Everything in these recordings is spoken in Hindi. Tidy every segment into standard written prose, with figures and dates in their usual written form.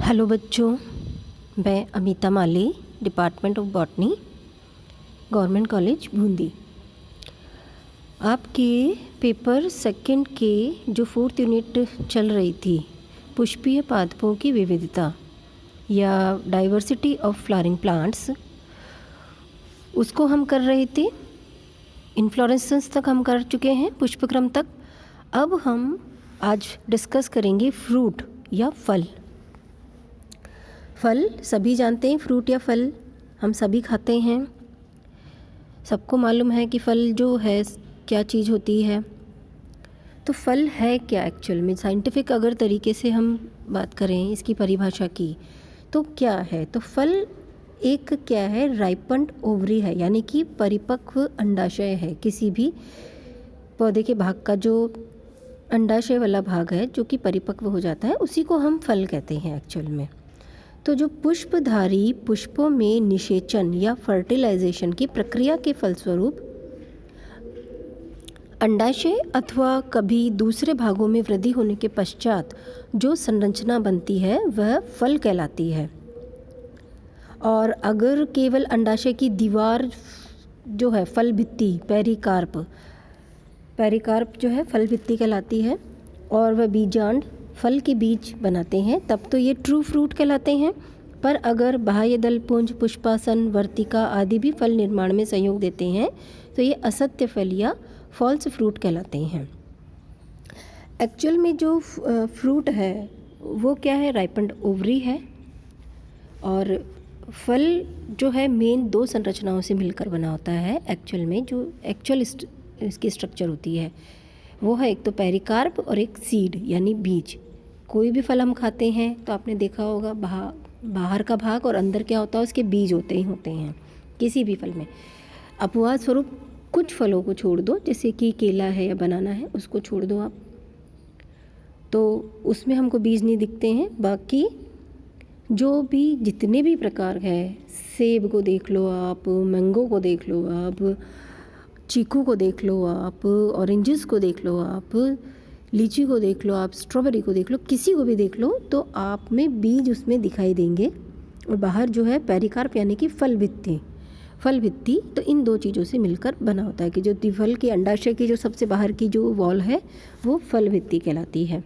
हेलो बच्चों, मैं Amita Mali, department of botany, government college Bundi. आपके पेपर सेकंड के जो 4th यूनिट चल रही थी, पुष्पीय पादपों की विविधता या डाइवर्सिटी ऑफ फ्लावरिंग प्लांट्स, उसको हम कर रहे थे। इन्फ्लोरेसेंस तक हम कर चुके हैं, पुष्पक्रम तक। अब हम आज डिस्कस करेंगे फ्रूट या फल। फल सभी जानते हैं, फ्रूट या फल हम सभी खाते हैं। सबको मालूम है कि फल जो है क्या चीज़ होती है। तो फल है क्या एक्चुअल में, साइंटिफिक अगर तरीके से हम बात करें इसकी परिभाषा की, तो क्या है? तो फल एक क्या है, राइपन्ड ओवरी है, यानी कि परिपक्व अंडाशय है। किसी भी पौधे के भाग का जो अंडाशय वाला भाग है जो कि परिपक्व हो जाता है, उसी को हम फल कहते हैं एक्चुअल में। तो जो पुष्पधारी पुष्पों में निषेचन या फर्टिलाइजेशन की प्रक्रिया के फलस्वरूप अंडाशय अथवा कभी दूसरे भागों में वृद्धि होने के पश्चात जो संरचना बनती है वह फल कहलाती है। और अगर केवल अंडाशय की दीवार जो है फल भित्ति, पेरिकार्प जो है फल भित्ति कहलाती है, और वह बीजांड फल के बीज बनाते हैं, तब तो ये ट्रू फ्रूट कहलाते हैं। पर अगर बाह्य दल पुंज, पुष्पासन, वर्तिका आदि भी फल निर्माण में सहयोग देते हैं तो ये असत्य फल या फॉल्स फ्रूट कहलाते हैं। एक्चुअल में जो फ्रूट है वो क्या है, राइपन्ड ओवरी है। और फल जो है मेन 2 संरचनाओं से मिलकर बना होता है। एक्चुअल में जो एक्चुअल इसकी स्ट्रक्चर होती है वो है एक तो पेरिकार्प और एक सीड यानी बीज। कोई भी फल हम खाते हैं तो आपने देखा होगा बाहर का भाग और अंदर क्या होता है, उसके बीज होते हैं किसी भी फल में। अपवाद स्वरूप कुछ फलों को छोड़ दो, जैसे कि केला है या बनाना है, उसको छोड़ दो आप, तो उसमें हमको बीज नहीं दिखते हैं। बाकी जो भी जितने भी प्रकार है, सेब को देख लो आप, मैंगो को देख लो आप, चीकू को देख लो आप, ऑरेंजेस को देख लो आप, लीची को देख लो आप, स्ट्रॉबेरी को देख लो, किसी को भी देख लो तो आप में बीज उसमें दिखाई देंगे। और बाहर जो है पेरिकार्प यानी कि फल भित्ति, तो इन 2 चीज़ों से मिलकर बना होता है कि जो फल के अंडाशय की जो सबसे बाहर की जो वॉल है वो फल भित्ति कहलाती है।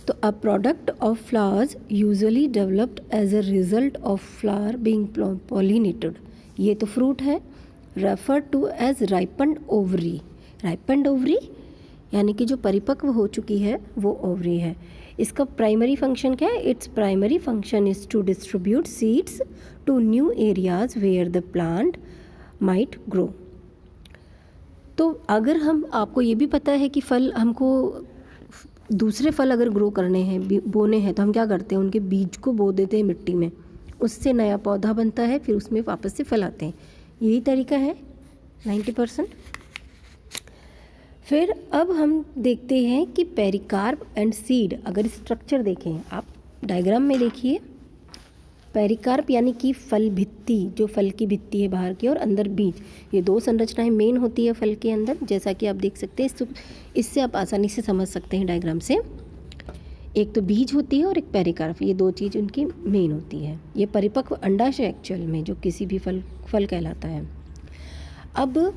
तो a product of flowers usually developed as a result of flower being pollinated, ये तो फ्रूट है, refer to as ripened ovary यानी कि जो परिपक्व हो चुकी है वो ओवरी है। इसका प्राइमरी फंक्शन क्या है? Its primary function is to distribute seeds to new areas where the plant might grow. तो अगर हम, आपको ये भी पता है कि फल हमको दूसरे फल अगर ग्रो करने हैं, बोने हैं, तो हम क्या करते हैं, उनके बीज को बो देते हैं मिट्टी में, उससे नया पौधा बनता है, फिर उसमें वापस से फल आते हैं। यही तरीका है 90%। फिर अब हम देखते हैं कि पेरिकार्प एंड सीड, अगर स्ट्रक्चर देखें आप डायग्राम में देखिए, पेरिकार्प यानी कि फल भित्ति, जो फल की भित्ति है बाहर की, और अंदर बीज, ये 2 संरचनाएं मेन होती है फल के अंदर, जैसा कि आप देख सकते हैं। इससे आप आसानी से समझ सकते हैं डायग्राम से। एक तो बीज होती है और एक पेरिकार्प, ये 2 चीज़ उनकी मेन होती है। ये परिपक्व अंडाशय एक्चुअल में जो किसी भी फल कहलाता है। अब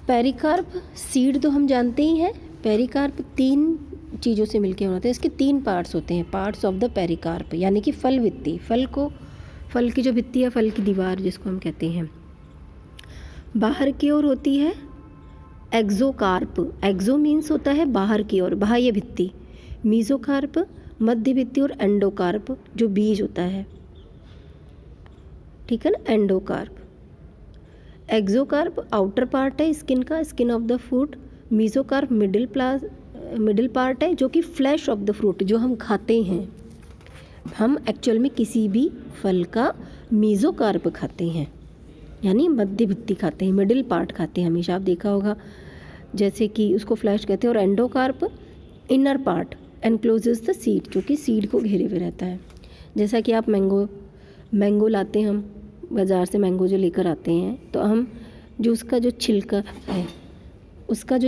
पेरिकार्प, सीड तो हम जानते ही हैं। पेरिकार्प 3 चीज़ों से मिलकर होता है। इसके 3 पार्ट्स होते हैं, पार्ट्स ऑफ द पेरिकार्प, यानी कि फल भित्ति, फल की जो भित्ति है, फल की दीवार जिसको हम कहते हैं, बाहर की ओर होती है एक्सोकार्प। एक्सो मीन्स होता है बाहर की ओर, बाह्य भित्ति। मीजोकार्प मध्य भित्ति, और एंडोकार्प जो बीज होता है, ठीक है ना, एंडोकार्प। एक्सोकार्प आउटर पार्ट है स्किन का, skin of the fruit. Mesocarp middle part है, जो कि फ्लैश ऑफ द फ्रूट, जो हम खाते हैं। हम एक्चुअल में किसी भी फल का मीजोकार्प खाते हैं, यानी मध्य भित्ति खाते हैं, मिडिल पार्ट खाते हैं, हमेशा आप देखा होगा, जैसे कि उसको फ्लैश कहते हैं। और endocarp inner part encloses the seed, जो कि सीड को घेरे हुए रहता है। जैसा कि आप मैंगो लाते हैं, हम बाज़ार से मैंगो जो लेकर आते हैं, तो हम जो उसका जो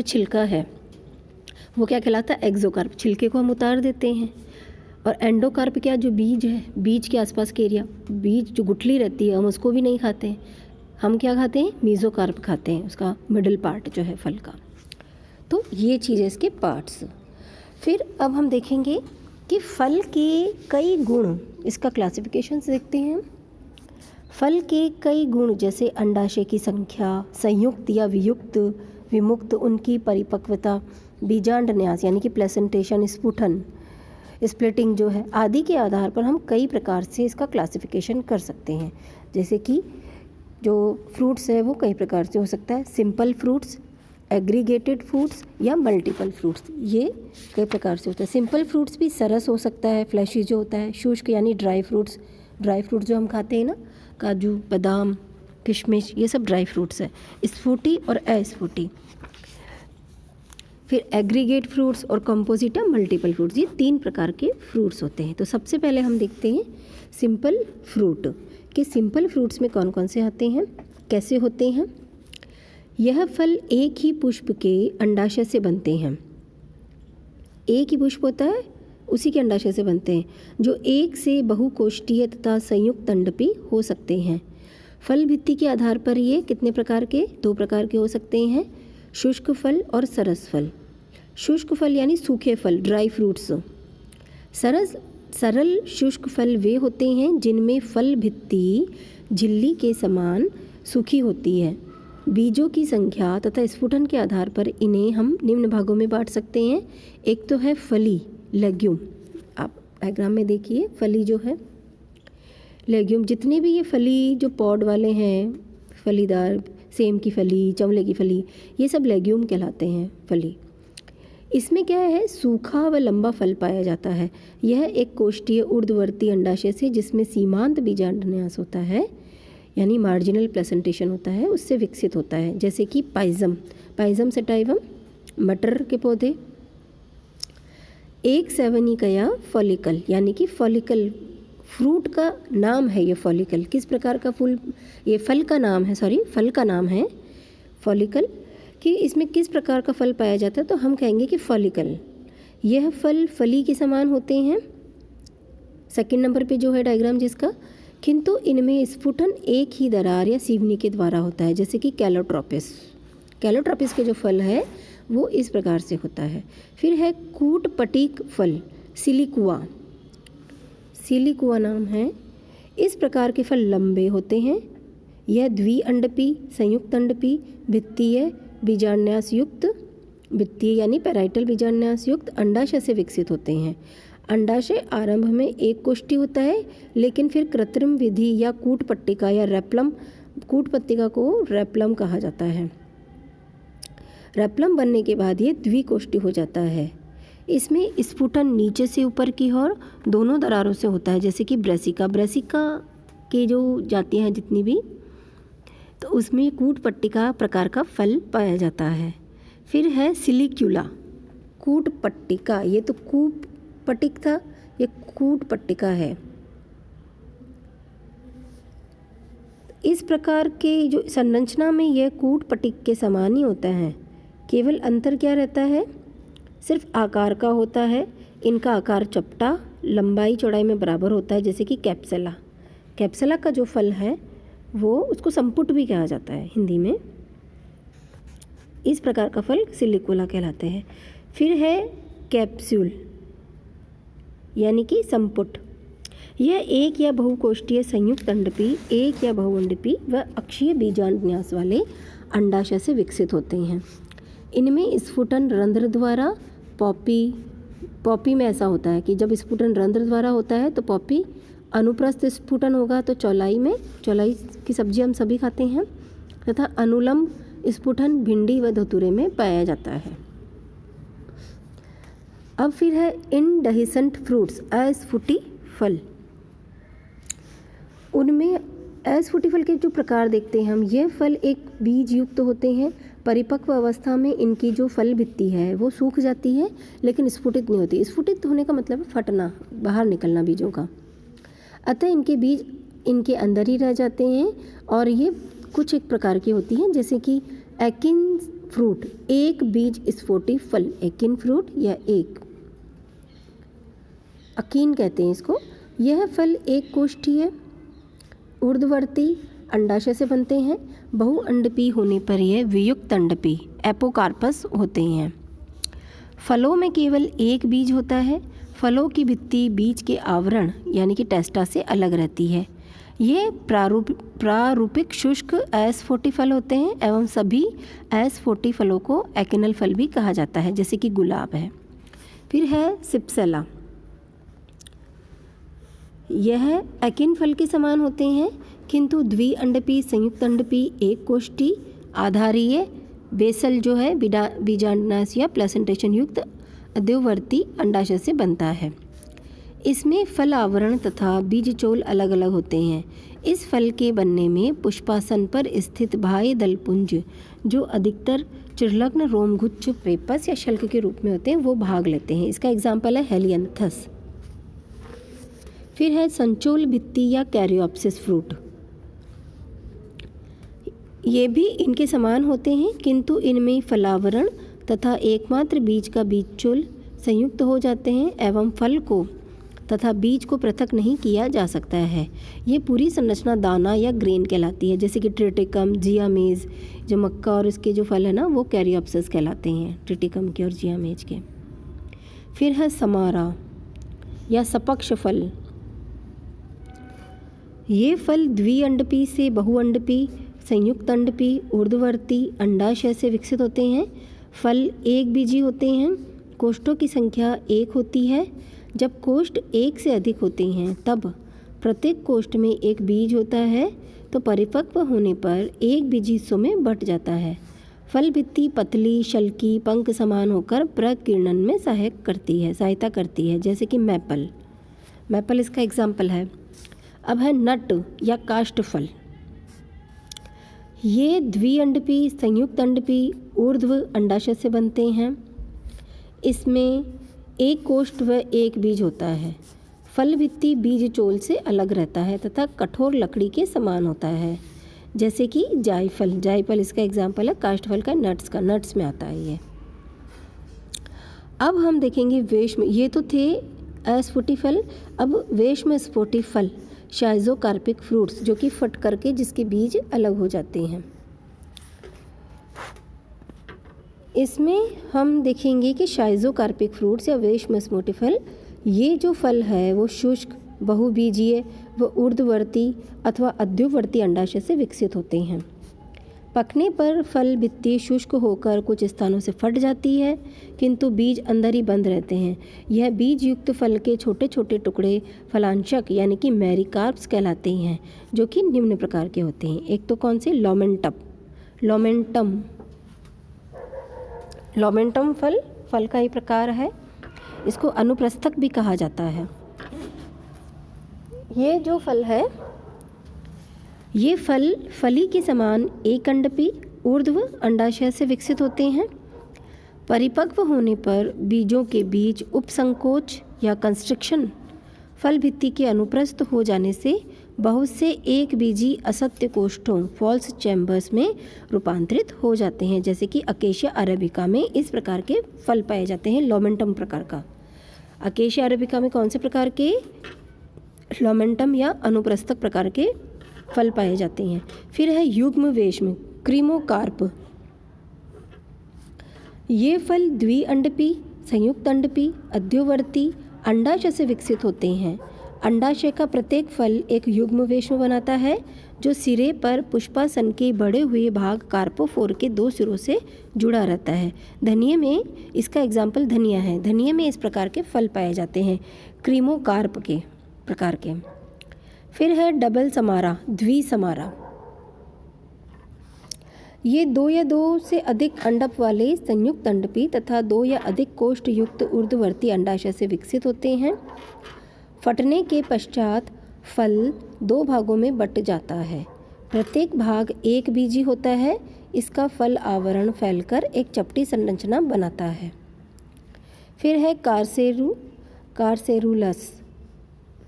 छिलका है वो क्या कहलाता है, एक्सोकार्प। छिलके को हम उतार देते हैं, और एंडोकार्प क्या, जो बीज है, बीज के आसपास के एरिया, बीज जो गुठली रहती है हम उसको भी नहीं खाते हैं, हम क्या खाते हैं, मीजोकार्प खाते हैं, उसका मिडल पार्ट जो है फल का। तो ये चीज़ें इसके पार्ट्स। फिर अब हम देखेंगे कि फल के कई गुण, इसका क्लासिफिकेशन देखते हैं। फल के कई गुण जैसे अंडाशय की संख्या, संयुक्त या वियुक्त, विमुक्त, उनकी परिपक्वता, बीजांड न्यास यानी कि प्लेसेंटेशन, स्फुटन, स्प्लिटिंग जो है, आदि के आधार पर हम कई प्रकार से इसका क्लासिफिकेशन कर सकते हैं। जैसे कि जो फ्रूट्स है वो कई प्रकार से हो सकता है, सिंपल फ्रूट्स, एग्रीगेटेड फ्रूट्स या मल्टीपल फ्रूट्स, ये कई प्रकार से होता है। सिंपल फ्रूट्स भी सरस हो सकता है, फ्लैशी जो होता है, शुष्क यानी ड्राई फ्रूट्स, ड्राई फ्रूट्स जो हम खाते हैं ना, काजू, बादाम, किशमिश, ये सब ड्राई फ्रूट्स है। स्फूटी और अस्फूटी। फिर एग्रीगेट फ्रूट्स और कंपोजिट या मल्टीपल फ्रूट्स, ये 3 प्रकार के फ्रूट्स होते हैं। तो सबसे पहले हम देखते हैं सिंपल फ्रूट कि सिंपल फ्रूट्स में कौन कौन से आते हैं, कैसे होते हैं। यह फल एक ही पुष्प के अंडाशय से बनते हैं, एक ही पुष्प होता है उसी के अंडाशय से बनते हैं, जो एक से बहुकोष्ठीय तथा संयुक्त अंडपी हो सकते हैं। फल भित्ति के आधार पर ये कितने प्रकार के, 2 प्रकार के हो सकते हैं, शुष्क फल और सरस फल। शुष्क फल यानी सूखे फल, ड्राई फ्रूट्स। सरल शुष्क फल वे होते हैं जिनमें फल भित्ति झिल्ली के समान सूखी होती है। बीजों की संख्या तथा स्फुटन के आधार पर इन्हें हम निम्न भागों में बांट सकते हैं। एक तो है फली, लेग्यूम, आप डायग्राम में देखिए, फली जो है, लेग्यूम, जितने भी ये फली जो पॉड वाले हैं, फलीदार, सेम की फली, चंवले की फली, ये सब लेग्यूम कहलाते हैं फली। इसमें क्या है, सूखा व लंबा फल पाया जाता है। यह एक कोष्ठीय ऊर्ध्ववर्ती अंडाशय से, जिसमें सीमांत बीजांडन्यास होता है यानी मार्जिनल प्लेसेंटेशन होता है, उससे विकसित होता है। जैसे कि पाइजम, पाइजम सटाइवम, मटर के पौधे। एक सेवनिकया फॉलिकल यानी कि फॉलिकल, फ्रूट का नाम है ये फॉलिकल, किस प्रकार का फूल, ये फल का नाम है, फल का नाम है फॉलिकल, कि इसमें किस प्रकार का फल पाया जाता है, तो हम कहेंगे कि फॉलिकल। यह फल फली के समान होते हैं, सेकंड नंबर पे जो है डायग्राम जिसका, किंतु इनमें स्फुटन एक ही दरार या सीवनी के द्वारा होता है, जैसे कि कैलोट्रोपिस। कैलोट्रोपिस के जो फल है वो इस प्रकार से होता है। फिर है कूटपटीक फल, सिलिकुआ, सिलिकुआ नाम है। इस प्रकार के फल लंबे होते हैं। यह द्विअंडपी, संयुक्त अंडपी, भित्तीय बीजान्यास युक्त, भित्तीय यानी पैराइटल बीजान्यास युक्त अंडाशय से विकसित होते हैं। अंडाशय आरंभ में एक कोष्ठी होता है, लेकिन फिर कृत्रिम विधि या कूटपट्टिका या रेप्लम, कूटपट्टिका को रेप्लम कहा जाता है, रेप्लम बनने के बाद ये द्विकोष्ठी हो जाता है। इसमें स्फुटन नीचे से ऊपर की ओर दोनों दरारों से होता है, जैसे कि ब्रेसिका, ब्रेसिका के जो जातियाँ हैं जितनी भी, तो उसमें कूटपट्टिका प्रकार का फल पाया जाता है। फिर है सिलिक्यूला, कूटपट्टिका, ये तो कूटपटिक था, ये कूटपट्टिका है। इस प्रकार के जो संरचना में यह कूटपटिक के समान ही होता है, केवल अंतर क्या रहता है, सिर्फ आकार का होता है। इनका आकार चपटा, लंबाई चौड़ाई में बराबर होता है, जैसे कि कैप्सुला, कैप्सुला का जो फल है वो, उसको संपुट भी कहा जाता है हिंदी में। इस प्रकार का फल सिलिकुला कहलाते हैं। फिर है कैप्सूल यानी कि संपुट। यह एक या बहुकोष्ठीय संयुक्त अंडपी, एक या बहुअंडपी व अक्षीय बीजांडन्यास वाले अंडाशय से विकसित होते हैं। इनमें स्फुटन रंध्र द्वारा, पॉपी में ऐसा होता है कि जब स्फुटन रंध्र द्वारा होता है तो पॉपी, अनुप्रस्थ स्फुटन होगा तो चौलाई में, चौलाई की सब्जी हम सभी खाते हैं, तथा अनुलंब स्फुटन भिंडी व धतूरे में पाया जाता है। अब फिर है इनडेहिसेंट फ्रूट्स, अस्फुटी फल। उनमें अस्फुटी फल के जो प्रकार देखते हैं हम, ये फल एक बीज युक्त होते हैं। परिपक्व अवस्था में इनकी जो फल भित्ति है वो सूख जाती है, लेकिन स्फुटित नहीं होती। स्फुटित होने का मतलब है फटना, बाहर निकलना बीजों का। अतः इनके बीज इनके अंदर ही रह जाते हैं, और ये कुछ एक प्रकार की होती हैं, जैसे कि एकिन फ्रूट, एक बीज स्फोटी फल, एकिन फ्रूट या एक। अकीन कहते हैं इसको। यह फल एक कोष्ठी है, ऊर्ध्ववर्ती अंडाशय से बनते हैं। बहुअंडपी होने पर यह वियुक्त अंडपी एपोकार्पस होते हैं। फलों में केवल एक बीज होता है। फलों की भित्ति बीज के आवरण यानी कि टेस्टा से अलग रहती है। ये प्रारूपिक शुष्क S40 फल होते हैं एवं सभी S40 फलों को एकिनल फल भी कहा जाता है, जैसे कि गुलाब है। फिर है सिप्सेला। यह एकिन फल के समान होते हैं किंतु द्विअंडपी संयुक्त अंडपी एक कोष्ठी आधारीय बेसल जो है बीजांडाशय या प्लेसेंटेशन युक्त अद्यवर्ती अंडाशय से बनता है। इसमें फल आवरण तथा बीजचोल अलग अलग होते हैं। इस फल के बनने में पुष्पासन पर स्थित बाह्य दलपुंज जो अधिकतर चिरलग्न रोमगुच्छ प्रेपस या शल्क के रूप में होते हैं वो भाग लेते हैं। इसका एग्जाम्पल है हेलियंथस। फिर है संचोल भित्ति या कैरियोप्सिस फ्रूट। ये भी इनके समान होते हैं किंतु इनमें फलावरण तथा एकमात्र बीज का बीजचोल संयुक्त हो जाते हैं एवं फल को तथा बीज को पृथक नहीं किया जा सकता है। ये पूरी संरचना दाना या ग्रेन कहलाती है, जैसे कि ट्रिटिकम, जियामेज। जो मक्का और इसके जो फल है ना वो कैरियोप्सिस कहलाते हैं, ट्रिटिकम के और जियामेज के। फिर है समारा या सपक्ष फल। ये फल द्विअंडपी से बहुअंडपी संयुक्त अंडपी ऊर्ध्ववर्ती अंडाशय से विकसित होते हैं। फल एक बीजी होते हैं। कोष्ठों की संख्या एक होती है। जब कोष्ठ एक से अधिक होते हैं तब प्रत्येक कोष्ठ में एक बीज होता है, तो परिपक्व होने पर एक बीजी हिस्सों में बंट जाता है। फल भित्ति पतली शल्की पंख समान होकर प्रकीर्णन में सहायता करती है, जैसे कि मैपल इसका एग्जाम्पल है। अब है नट या काष्ठ फल। ये द्विअंडपी संयुक्त अंडपी ऊर्ध्व अंडाशय से बनते हैं। इसमें एक कोष्ठ व एक बीज होता है। फल भित्ति बीज चोल से अलग रहता है तथा कठोर लकड़ी के समान होता है, जैसे कि जायफल इसका एग्जाम्पल है। काष्ठफल का नट्स में आता है ये। अब हम देखेंगे वेश्म। ये तो थे S40 फल। अब वेश्म स्फोटी फल शाइजोकार्पिक फ्रूट्स, जो कि फट करके जिसके बीज अलग हो जाते हैं। इसमें हम देखेंगे कि शाइजोकार्पिक फ्रूट्स या वेश्म स्फोटी फल, ये जो फल है वो शुष्क बहुबीजीय व ऊर्ध्ववर्ती अथवा अद्युवर्ती अंडाशय से विकसित होते हैं। पकने पर फल भित्ति शुष्क होकर कुछ स्थानों से फट जाती है किंतु बीज अंदर ही बंद रहते हैं। यह बीज युक्त फल के छोटे छोटे टुकड़े फलांशक यानी कि मैरिकार्प्स कहलाते हैं, जो कि निम्न प्रकार के होते हैं। एक तो कौन से? लोमेंटम फल का ही प्रकार है। इसको अनुप्रस्थक भी कहा जाता है। ये जो फल है ये फली के समान एक अंडपी ऊर्ध्व अंडाशय से विकसित होते हैं। परिपक्व होने पर बीजों के बीच उपसंकोच या कंस्ट्रक्शन फल भित्ति के अनुप्रस्थ हो जाने से बहुत से एक बीजी असत्य कोष्ठों फॉल्स चैम्बर्स में रूपांतरित हो जाते हैं, जैसे कि अकेशिया अरेबिका में इस प्रकार के फल पाए जाते हैं। लोमेंटम प्रकार का अकेशिया अरेबिका में कौन से प्रकार के? लोमेंटम या अनुप्रस्थक प्रकार के फल पाए जाते हैं। फिर है युग्म वेश्म क्रीमोकार्प। ये फल द्विअंडपी संयुक्त अंडपी अद्योवर्ती अंडाशय से विकसित होते हैं। अंडाशय का प्रत्येक फल एक युग्म वेश्म बनाता है जो सिरे पर पुष्पासन के बढ़े हुए भाग कार्पोफोर के दो सिरों से जुड़ा रहता है। धनिये में इसका एग्जाम्पल धनिया है। धनिये में इस प्रकार के फल पाए जाते हैं क्रीमोकार्प के प्रकार के। फिर है डबल समारा द्विसमारा। ये दो या दो से अधिक अंडप वाले संयुक्त अंडपी तथा दो या अधिक कोष्ठ युक्त ऊर्ध्ववर्ती अंडाशय से विकसित होते हैं। फटने के पश्चात फल दो भागों में बंट जाता है। प्रत्येक भाग एक बीजी होता है। इसका फल आवरण फैलकर एक चपटी संरचना बनाता है। फिर है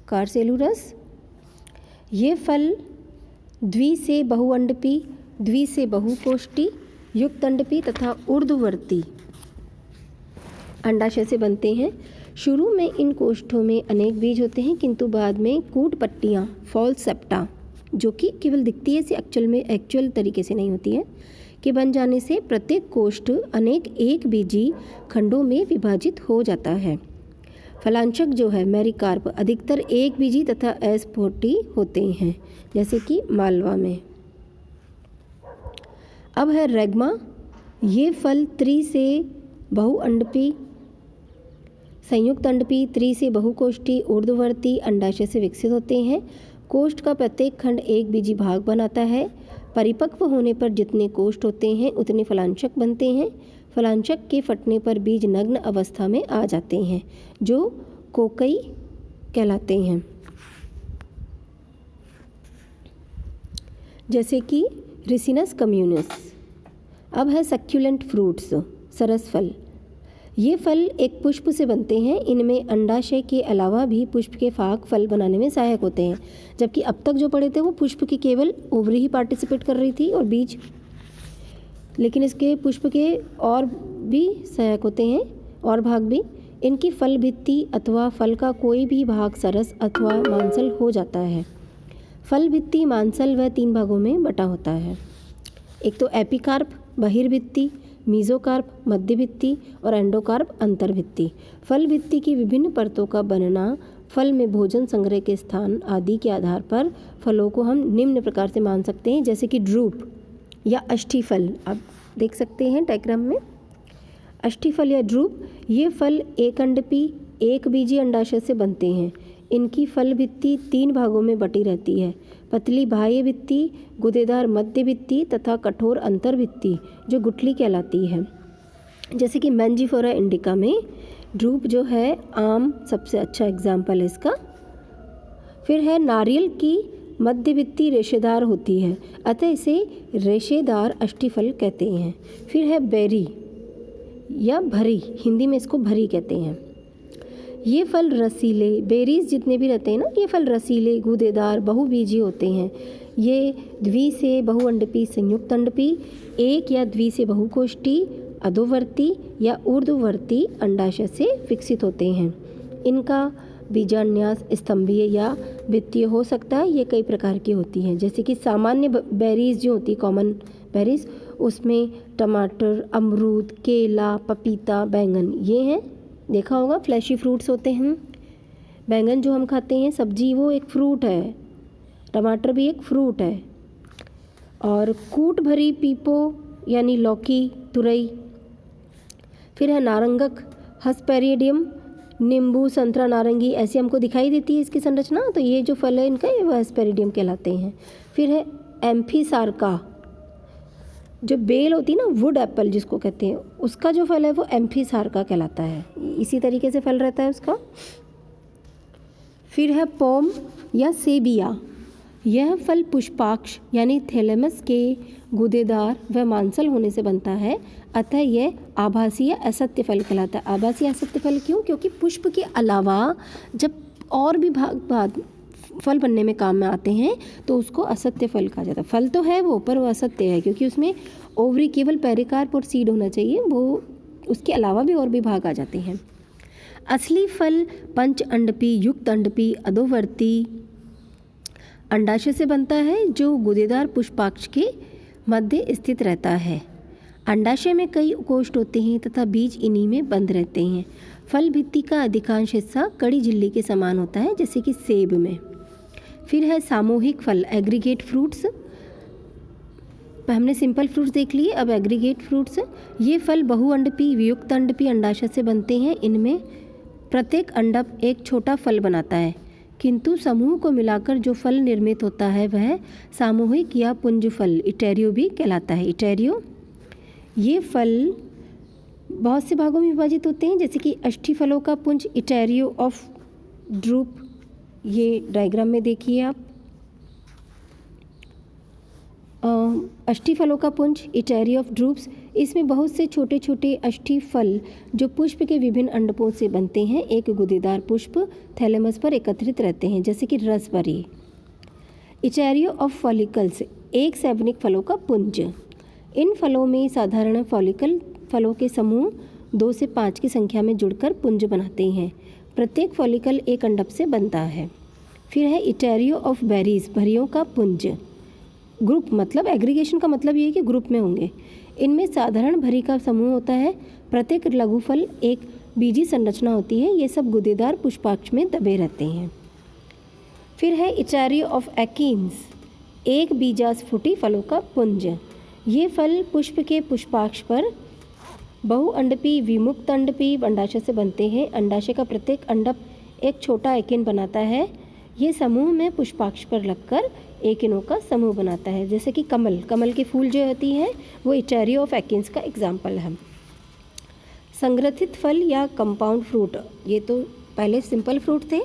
कार्सेलुरस। ये फल द्वि से बहुअंडपी द्वि से बहुकोष्ठी युक्त अंडपी तथा ऊर्ध्ववर्ती अंडाशय से बनते हैं। शुरू में इन कोष्ठों में अनेक बीज होते हैं, किंतु बाद में कूट पट्टियाँ फॉल्स सेप्टा, जो कि केवल दिखती है, इसे एक्चुअल तरीके से नहीं होती है, के बन जाने से प्रत्येक कोष्ठ अनेक एक बीजी खंडों में विभाजित हो जाता है। फलांशक जो है मेरिकार्प अधिकतर एक बीजी तथा एस्फोटी होते हैं, जैसे कि मालवा में। अब है रेगमा। ये फल त्रि से बहुअंडपी, संयुक्त अंडपी, त्रि से बहुकोष्ठी, ऊर्ध्ववर्ती अंडाशय से विकसित होते हैं। कोष्ठ का प्रत्येक खंड एक बीजी भाग बनाता है। परिपक्व होने पर जितने कोष्ठ होते हैं उतने फलांशक बनते हैं। फलांशक के फटने पर बीज नग्न अवस्था में आ जाते हैं, जो कोकई कहलाते हैं, जैसे कि रिसिनस कम्युनिस। अब है सक्यूलेंट फ्रूट्स, सरस फल। ये फल एक पुष्प से बनते हैं। इनमें अंडाशय के अलावा भी पुष्प के फाक फल बनाने में सहायक होते हैं, जबकि अब तक जो पढ़े थे वो पुष्प की केवल ओवरी ही पार्टिसिपेट कर रही थी और बीज, लेकिन इसके पुष्प के और भी सहायक होते हैं और भाग भी। इनकी फल भित्ति अथवा फल का कोई भी भाग सरस अथवा मांसल हो जाता है। फल भित्ति मांसल व 3 भागों में बटा होता है। एक तो एपिकार्प बहिर्भित्ति, मीजोकार्प मध्य भित्ति और एंडोकार्प अंतर्भित्ति। फल भित्ति की विभिन्न परतों का बनना, फल में भोजन संग्रह के स्थान आदि के आधार पर फलों को हम निम्न प्रकार से मान सकते हैं, जैसे कि ड्रूप या अष्टिफल। आप देख सकते हैं डायग्राम में अष्टिफल या ड्रूप। ये फल एक अंडपी एक बीजी अंडाशय से बनते हैं। इनकी फल भित्ति 3 भागों में बटी रहती है, पतली बाह्य भित्ति, गुदेदार मध्य भित्ति तथा कठोर अंतर भित्ति जो गुठली कहलाती है। जैसे कि मैंजीफोरा इंडिका में ड्रूप जो है आम सबसे अच्छा एग्जाम्पल है इसका। फिर है नारियल की मध्य भित्ति रेशेदार होती है, अतः इसे रेशेदार अष्टिफल कहते हैं। फिर है बेरी या भरी, हिंदी में इसको भरी कहते हैं। ये फल रसीले, बेरीज जितने भी रहते हैं ना, ये फल रसीले गूदेदार बहुबीजी होते हैं। ये द्वि से बहुअंडपी, संयुक्त अंडपी, एक या द्वि से बहुकोष्ठी, अधोवर्ती या ऊर्ध्ववर्ती अंडाशय से विकसित होते हैं। इनका बीजान्यास स्तंभीय या भित्तीय हो सकता है। ये कई प्रकार की होती हैं, जैसे कि सामान्य बेरीज जो होती है, कॉमन बेरीज, उसमें टमाटर, अमरूद, केला, पपीता, बैंगन ये हैं। देखा होगा फ्लैशी फ्रूट्स होते हैं। बैंगन जो हम खाते हैं सब्जी, वो एक फ्रूट है। टमाटर भी एक फ्रूट है। और कूट भरी पीपो यानी लौकी, तुरई। फिर है नारंगक, हस्पेरिडियम, नींबू, संतरा, नारंगी ऐसी हमको दिखाई देती है इसकी संरचना। तो ये जो फल है इनका, ये वह हस्पेरिडियम कहलाते हैं। फिर है एम्फीसार्का, जो बेल होती है ना, वुड एप्पल जिसको कहते हैं, उसका जो फल है वो एम्फीसार्का कहलाता है। इसी तरीके से फल रहता है उसका। फिर है पोम या सेबिया। यह फल पुष्पाक्ष यानी थैलेमस के गूदेदार व मांसल होने से बनता है, अतः यह आभासी या असत्य फल कहलाता है। आभासी असत्य फल क्यों? क्योंकि पुष्प के अलावा जब और भी भाग फल बनने में काम में आते हैं तो उसको असत्य फल कहा जाता है। फल तो है वो, पर वो असत्य है, क्योंकि उसमें ओवरी केवल पेरिकार्प और सीड होना चाहिए, वो उसके अलावा भी और भी भाग आ जाते हैं। असली फल पंच अंडपी, युक्त अंडपी, अधोवर्ती अंडाशय से बनता है, जो गुदेदार पुष्पाक्ष के मध्य स्थित रहता है। अंडाशय में कई कोष्ठ होते हैं तथा बीज इन्हीं में बंद रहते हैं। फल भित्ति का अधिकांश हिस्सा कड़ी झिल्ली के समान होता है, जैसे कि सेब में। फिर है सामूहिक फल, एग्रीगेट फ्रूट्स। हमने सिंपल फ्रूट्स देख लिए, अब एग्रीगेट फ्रूट्स। ये फल बहुअंडपी, वियुक्त अंडपी अंडाशय से बनते हैं। इनमें प्रत्येक अंडप एक छोटा फल बनाता है, किंतु समूह को मिलाकर जो फल निर्मित होता है वह सामूहिक या पुंज फल, इटेरियो भी कहलाता है। इटेरियो। ये फल बहुत से भागों में विभाजित होते हैं, जैसे कि अष्टिफलों का पुंज, इटेरियो ऑफ ड्रूप। ये डायग्राम में देखिए आप, अष्टिफलों का पुंज, इटेरियो ऑफ ड्रूप्स। इसमें बहुत से छोटे छोटे अष्टिफल जो पुष्प के विभिन्न अंडपों से बनते हैं, एक गुदेदार पुष्प थैलेमस पर एकत्रित रहते हैं, जैसे कि रसबरी। इटेरियो ऑफ फॉलिकल्स, एक सैवनिक फलों का पुंज। इन फलों में साधारण फॉलिकल फलों के समूह 2 से 5 की संख्या में जुड़कर पुंज बनाते हैं। प्रत्येक फॉलिकल एक अंडक से बनता है। फिर है इटेरियो ऑफ बेरीज, भरियों का पुंज। ग्रुप मतलब एग्रीगेशन का मतलब ये है कि ग्रुप में होंगे। इनमें साधारण भरी का समूह होता है। प्रत्येक लघुफल एक बीजी संरचना होती है। ये सब गुदेदार पुष्पाक्ष में दबे रहते हैं। फिर है इटेरियो ऑफ एकीन्स, एक बीजास्फुटी फलों का पुंज। ये फल पुष्प के पुष्पाक्ष पर बहुअंडपी विमुक्त अंडपी अंडाशय से बनते हैं। अंडाशय का प्रत्येक अंडप एक छोटा एकिन बनाता है। ये समूह में पुष्पाक्ष पर लगकर एकिनों का समूह बनाता है। जैसे कि कमल की फूल जो होती है वो इटेरियो ऑफ एकिन्स का एग्जाम्पल है। संग्रथित फल या कंपाउंड फ्रूट, ये तो पहले सिंपल फ्रूट थे,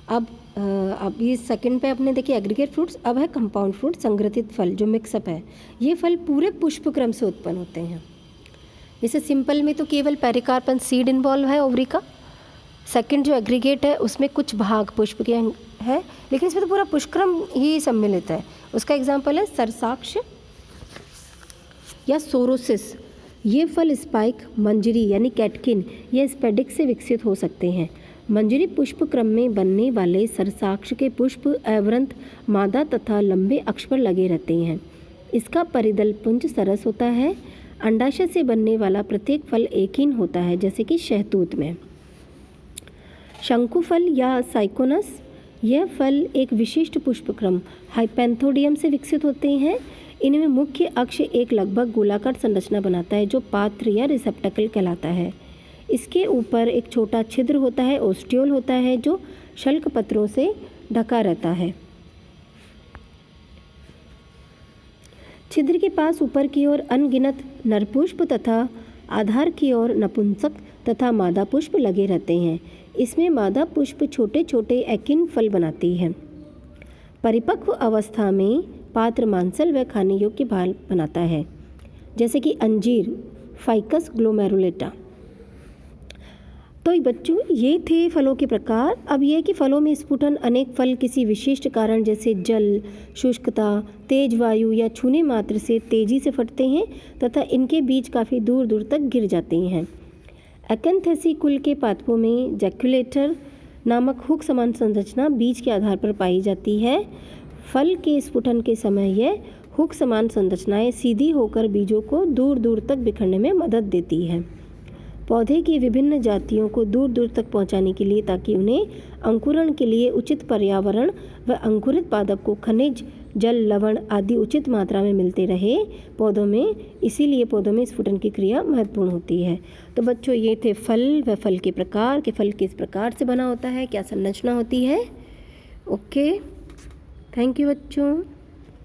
अब ये सेकंड पे अपने देखिए एग्रीगेट फ्रूट्स, अब है कंपाउंड फ्रूट, संग्रथित फल जो मिक्सअप है। ये फल पूरे पुष्प क्रम से उत्पन्न होते हैं। जैसे सिंपल में तो केवल पेरिकार्पन सीड इन्वॉल्व है ओवरी का। सेकंड जो एग्रीगेट है उसमें कुछ भाग पुष्प के है, लेकिन इसमें तो पूरा पुष्पक्रम ही सम्मिलित है। उसका एग्जाम्पल है सरसाक्ष या सोरोसिस। ये फल स्पाइक, मंजरी यानी कैटकिन या स्पेडिक से विकसित हो सकते हैं। मंजरी पुष्प क्रम में बनने वाले सरसाक्ष के पुष्प अवरंत मादा तथा लंबे अक्ष पर लगे रहते हैं। इसका परिदल पुंज सरस होता है। अंडाशय से बनने वाला प्रत्येक फल एकीन होता है, जैसे कि शहतूत में। शंकुफल या साइकोनस, यह फल एक विशिष्ट पुष्पक्रम हाइपेंथोडियम से विकसित होते हैं। इनमें मुख्य अक्ष एक लगभग गोलाकार संरचना बनाता है जो पात्र या रिसेप्टेकल कहलाता है। इसके ऊपर एक छोटा छिद्र होता है, ओस्टियोल होता है, जो शल्क पत्रों से ढका रहता है। छिद्र के पास ऊपर की ओर अनगिनत नरपुष्प तथा आधार की ओर नपुंसक तथा मादा पुष्प लगे रहते हैं। इसमें मादा पुष्प छोटे छोटे एकिन फल बनाती है। परिपक्व अवस्था में पात्र मांसल व खाने योग्य भाल बनाता है, जैसे कि अंजीर, फाइकस ग्लोमेरुलेटा। तो बच्चों ये थे फलों के प्रकार। अब यह कि फलों में स्फुटन, अनेक फल किसी विशिष्ट कारण जैसे जल, शुष्कता, तेज वायु या छूने मात्र से तेजी से फटते हैं तथा इनके बीज काफ़ी दूर दूर तक गिर जाते हैं। एकेंथेसी कुल के पादपों में जैक्युलेटर नामक हुक समान संरचना बीज के आधार पर पाई जाती है। फल के स्फुटन के समय यह हुक समान संरचनाएं सीधी होकर बीजों को दूर दूर तक बिखरने में मदद देती है। पौधे की विभिन्न जातियों को दूर दूर तक पहुंचाने के लिए, ताकि उन्हें अंकुरण के लिए उचित पर्यावरण व अंकुरित पादप को खनिज, जल, लवण आदि उचित मात्रा में मिलते रहे पौधों में, इसीलिए पौधों में स्फुटन की क्रिया महत्वपूर्ण होती है। तो बच्चों ये थे फल व फल के प्रकार, कि फल किस प्रकार से बना होता है, क्या संरचना होती है। ओके, थैंक यू बच्चों।